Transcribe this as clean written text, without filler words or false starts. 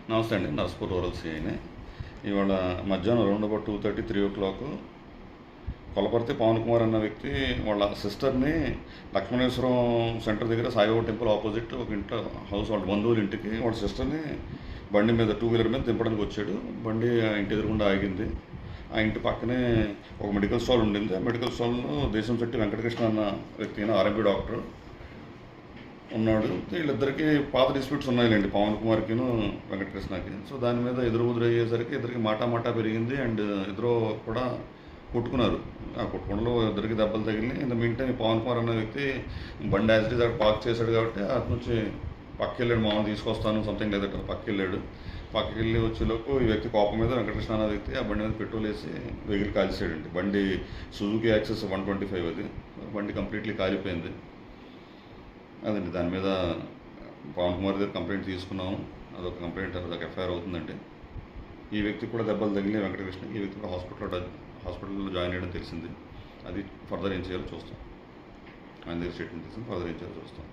నమస్తే అండి. నర్సాపూర్ రూరల్ సిఐని. ఇవాళ మధ్యాహ్నం అరౌండ్ అబౌట్ 2:30, 3 కొలపర్తి పవన్ కుమార్ అన్న వ్యక్తి వాళ్ళ సిస్టర్ని లక్ష్మణేశ్వరం సెంటర్ దగ్గర సాయిబాబా టెంపుల్ ఆపోజిట్ ఒక ఇంట్లో హౌస్ వాళ్ళ బంధువుల ఇంటికి వాళ్ళ సిస్టర్ని బండి మీద 2 వీలర్ మీద దింపడానికి వచ్చాడు. బండి ఆ ఇంటి ఎదురుగుండా ఆగింది. ఆ ఇంటి పక్కనే ఒక మెడికల్ స్టాల్ ఉండింది. ఆ మెడికల్ స్టాల్లో దేశంశెట్టి వెంకటకృష్ణ అన్న వ్యక్తి ఆర్ఎంపీ డాక్టర్ ఉన్నాడు. వీళ్ళిద్దరికి పాత డిస్ప్యూట్స్ ఉన్నాయిలేండి, పవన్ కుమార్కిను వెంకటకృష్ణకి. సో దాని మీద ఎదురు అయ్యేసరికి ఇద్దరికి మాటా పెరిగింది. అండ్ ఇద్దరు కూడా కొట్టుకున్నారు. ఆ కొట్టుకోవడంలో ఇద్దరికి దెబ్బలు తగిలినాయి. ఇంత మీన్ టైం పవన్ కుమార్ అన్న వ్యక్తి బండి యాజ్ ఇట్ ఈజ్ అక్కడ పార్క్ చేశాడు కాబట్టి అటు నుంచి పక్కకి వెళ్ళాడు. మామూలు తీసుకొస్తాను సంథింగ్ లేదట పక్కకి వెళ్ళాడు. పక్కకి వెళ్ళి వచ్చేలోపు ఈ వ్యక్తి కోపం మీద వెంకటకృష్ణ అన్న వ్యక్తి ఆ బండి మీద పెట్రోల్ వేసి వెహికల్ కాల్చాడండి. బండి సుజుకి యాక్సెస్ 125 అది. బండి కంప్లీట్లీ కాలిపోయింది. అదండి, దాని మీద పవన్ కుమార్ దగ్గర కంప్లైంట్ తీసుకున్నాము. అదొక కంప్లైంట్, అదొక ఎఫ్ఐఆర్ అవుతుందండి. ఈ వ్యక్తికి కూడా దెబ్బలు తగిలి వెంకటకృష్ణ, ఈ వ్యక్తి కూడా హాస్పిటల్లో జాయిన్ అయ్యడం తెలిసింది. అది ఫర్దర్ ఏం చేయాలో చూస్తాం. ఆయన దగ్గర స్టేట్మెంట్ తీసుకుని ఫర్దర్ ఏం చేయాలో చూస్తాం.